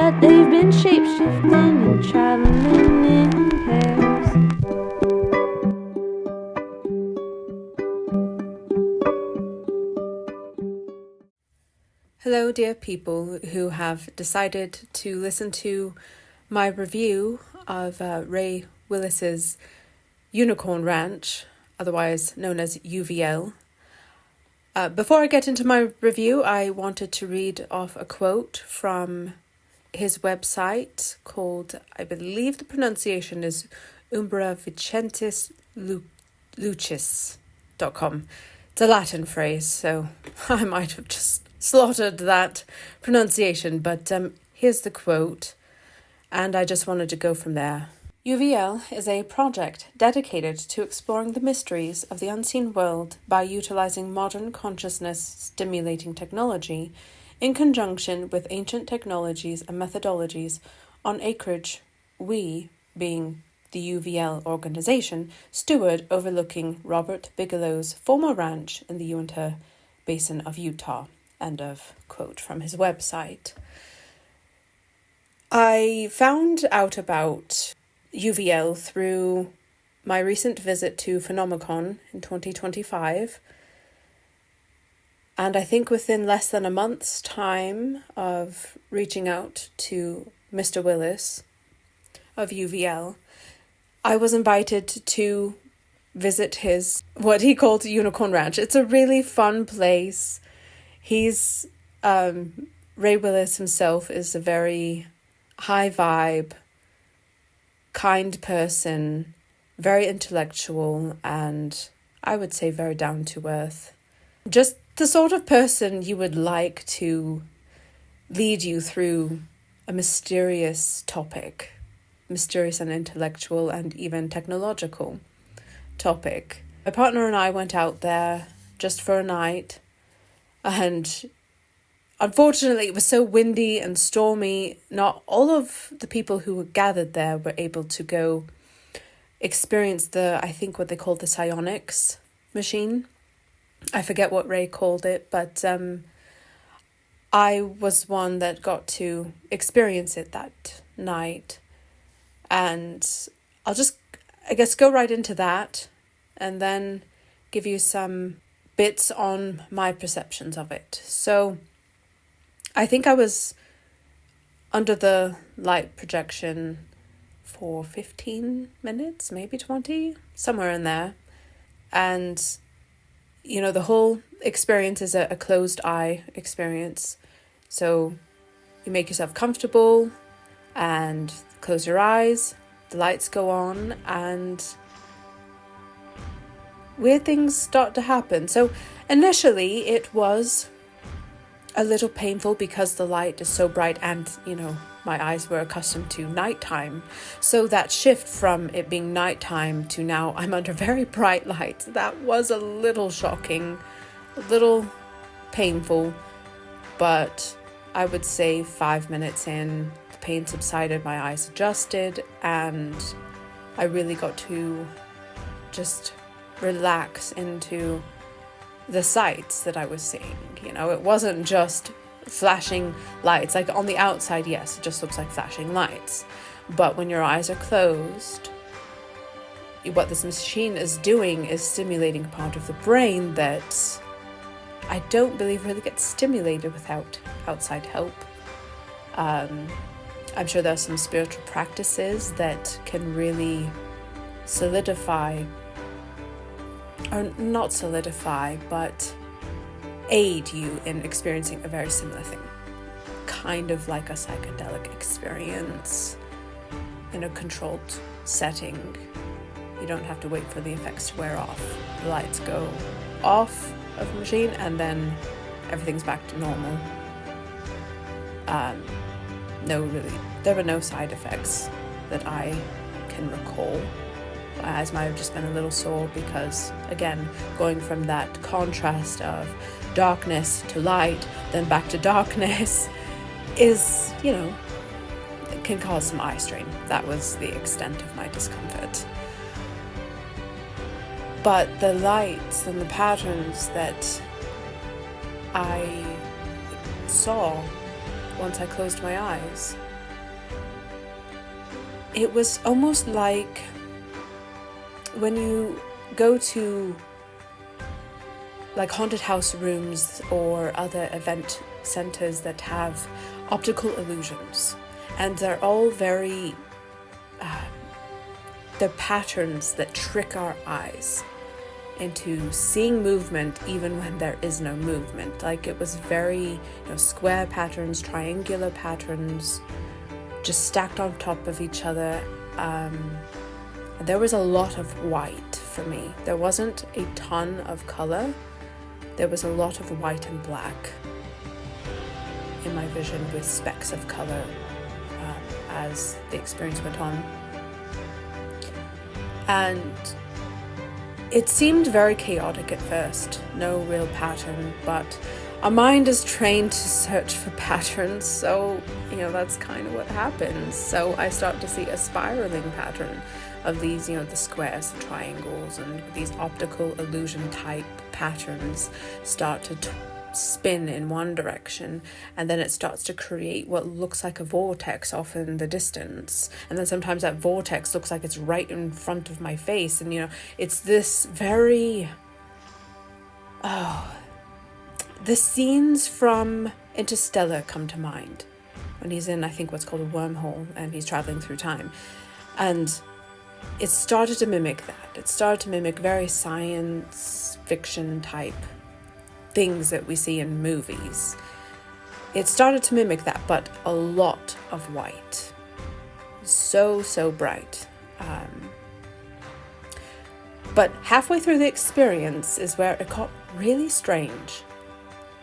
that they've been shape-shifting and traveling in pairs. Hello, dear people who have decided to listen to my review of Ray Willis's Unicorn Ranch, otherwise known as UVL. Before I get into my review, I wanted to read off a quote from his website called, I believe the pronunciation is Umbra Viventis Lucis.com. It's a Latin phrase, so I might have just slaughtered that pronunciation, but here's the quote, and I just wanted to go from there. UVL is a project dedicated to exploring the mysteries of the unseen world by utilizing modern consciousness-stimulating technology in conjunction with ancient technologies and methodologies on acreage we, being the UVL organization, steward overlooking Robert Bigelow's former ranch in the Uinta Basin of Utah. End of quote from his website. I found out about UVL through my recent visit to Phenomenon in 2025. And I think within less than a month's time of reaching out to Mr. Willis of UVL, I was invited to visit his, what he called Unicorn Ranch. It's a really fun place. He's, Ray Willis himself is a very high vibe, kind person, very intellectual, and I would say very down to earth. Just the sort of person you would like to lead you through a mysterious topic, mysterious and intellectual and even technological topic. My partner and I went out there just for a night, and unfortunately, it was so windy and stormy. Not all of the people who were gathered there were able to go experience I think what they called the Psionics machine. I forget what Ray called it, but I was one that got to experience it that night. And I'll just, I guess, go right into that and then give you some bits on my perceptions of it. So I think I was under the light projection for 15 minutes, maybe 20, somewhere in there. And, you know, the whole experience is a closed eye experience. So you make yourself comfortable and close your eyes, the lights go on, and weird things start to happen. So initially it was a little painful because the light is so bright and, you know, my eyes were accustomed to nighttime. So that shift from it being nighttime to now I'm under very bright light, that was a little shocking, a little painful, but I would say 5 minutes in, the pain subsided, my eyes adjusted, and I really got to just relax into the sights that I was seeing. You know, it wasn't just flashing lights. Like on the outside, yes, it just looks like flashing lights. But when your eyes are closed, what this machine is doing is stimulating a part of the brain that I don't believe really gets stimulated without outside help. I'm sure there are some spiritual practices that can really solidify, or not solidify, but aid you in experiencing a very similar thing. Kind of like a psychedelic experience in a controlled setting. You don't have to wait for the effects to wear off. The lights go off of the machine and then everything's back to normal. There were no side effects that I can recall. My eyes might have just been a little sore because, again, going from that contrast of darkness to light, then back to darkness, is, you know, it can cause some eye strain. That was the extent of my discomfort. But the lights and the patterns that I saw once I closed my eyes it was almost like when you go to like haunted house rooms or other event centers that have optical illusions, and they're all very they're patterns that trick our eyes into seeing movement even when there is no movement. Like it was very, square patterns, triangular patterns, just stacked on top of each other. There was a lot of white for me. There wasn't a ton of color. There was a lot of white and black in my vision, with specks of color as the experience went on. And it seemed very chaotic at first, no real pattern, but our mind is trained to search for patterns, so, that's kind of what happens. So I start to see a spiraling pattern of these, the squares, the triangles, and these optical illusion type patterns start to spin in one direction, and then it starts to create what looks like a vortex off in the distance, and then sometimes that vortex looks like it's right in front of my face, and it's this very the scenes from Interstellar come to mind when he's in, I think, what's called a wormhole, and he's traveling through time. And it started to mimic that. It started to mimic very science fiction type things that we see in movies. It started to mimic that, but a lot of white. So bright. But halfway through the experience is where it got really strange.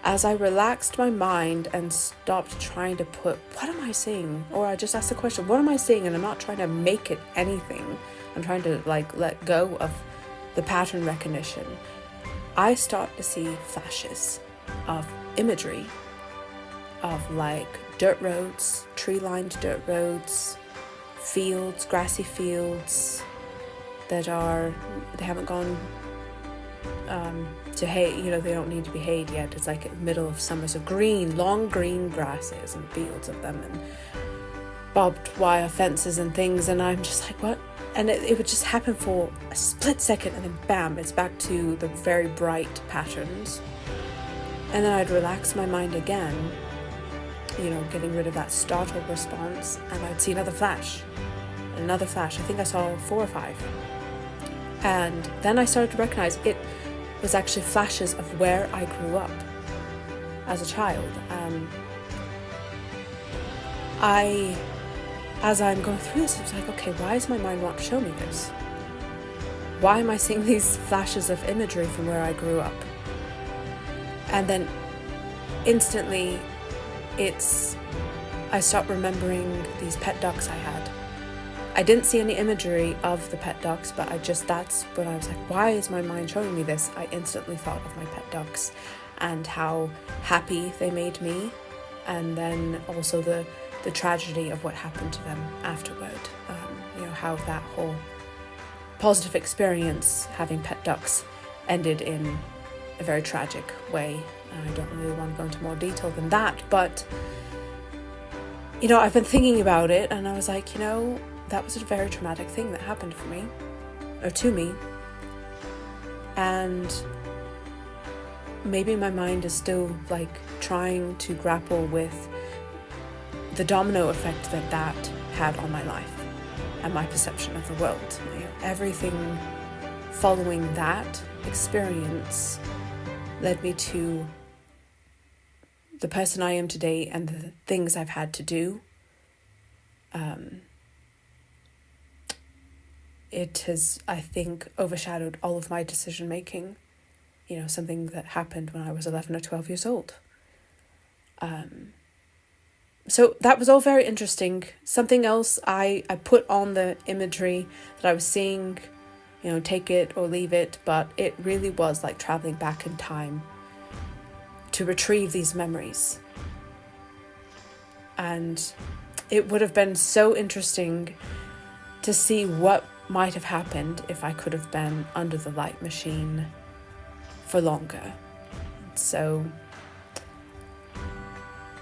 As I relaxed my mind and stopped trying to put, what am I seeing? Or I just asked the question, what am I seeing? And I'm not trying to make it anything. I'm trying to let go of the pattern recognition. I start to see flashes of imagery of dirt roads, tree-lined dirt roads, fields, grassy fields that they haven't gone to hay, they don't need to be hayed yet. It's like in the middle of summer, so long green grasses and fields of them, and barbed wire fences and things, and I'm just like, what? And it would just happen for a split second, and then bam, it's back to the very bright patterns. And then I'd relax my mind again, getting rid of that startled response, and I'd see another flash. I think I saw 4 or 5. And then I started to recognize it was actually flashes of where I grew up as a child. As I'm going through this, I was like, okay, why does my mind want to show me this? Why am I seeing these flashes of imagery from where I grew up? And then instantly I start remembering these pet ducks I had. I didn't see any imagery of the pet ducks, but that's when I was like, why is my mind showing me this? I instantly thought of my pet ducks and how happy they made me, and then also the tragedy of what happened to them afterward. How that whole positive experience, having pet ducks, ended in a very tragic way. I don't really want to go into more detail than that, but I've been thinking about it, and I was like, that was a very traumatic thing that happened to me. And maybe my mind is still trying to grapple with the domino effect that had on my life and my perception of the world. Everything following that experience led me to the person I am today and the things I've had to do. It has, I think, overshadowed all of my decision making. Something that happened when I was 11 or 12 years old. So that was all very interesting. Something else I put on the imagery that I was seeing, take it or leave it, but it really was like traveling back in time to retrieve these memories. And it would have been so interesting to see what might have happened if I could have been under the light machine for longer. So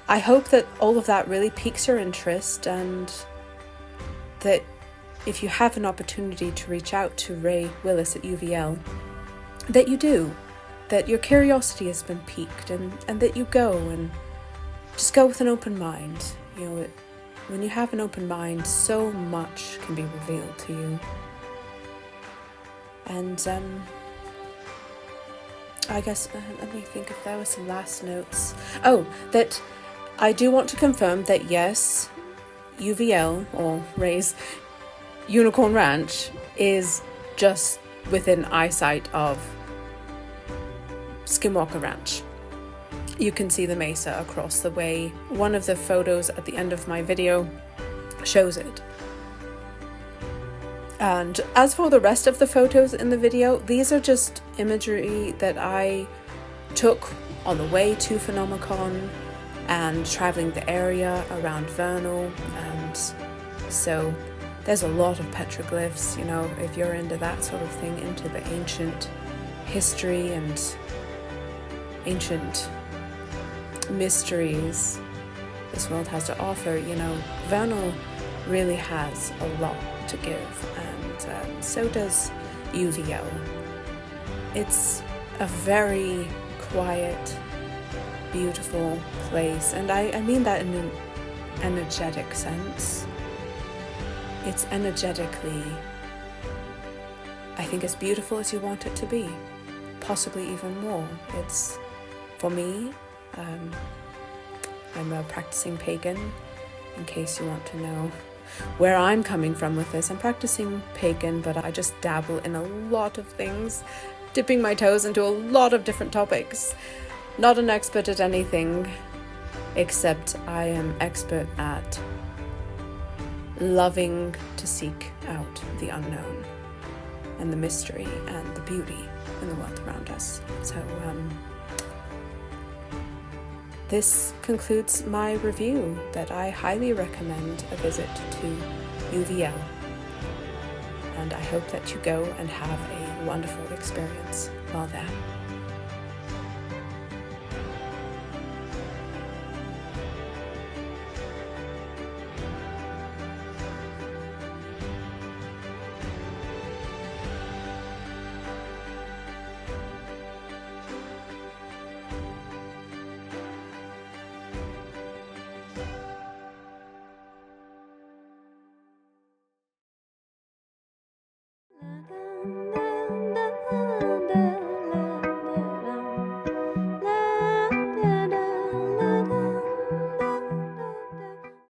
I hope that all of that really piques your interest, and that if you have an opportunity to reach out to Ray Willis at UVL, that you do, that your curiosity has been piqued, and that you go and just go with an open mind. When you have an open mind, so much can be revealed to you. And I guess, let me think if there were some last notes. Oh, that I do want to confirm that yes, UVL, or Ray's Unicorn Ranch, is just within eyesight of Skinwalker Ranch. You can see the mesa across the way. One of the photos at the end of my video shows it. And as for the rest of the photos in the video, these are just imagery that I took on the way to Phenomenon and traveling the area around Vernal. And so there's a lot of petroglyphs, if you're into that sort of thing, into the ancient history and ancient mysteries this world has to offer. Vernal really has a lot to give, and so does UVL. It's a very quiet, beautiful place, and I mean that in an energetic sense. It's energetically, I think, as beautiful as you want it to be, possibly even more. It's, for me, I'm a practicing pagan, in case you want to know where I'm coming from with this. I'm practicing pagan, but I just dabble in a lot of things, dipping my toes into a lot of different topics. Not an expert at anything, except I am expert at loving to seek out the unknown and the mystery and the beauty in the world around us. So this concludes my review that I highly recommend a visit to UVL. And I hope that you go and have a wonderful experience while there. Da, da, da.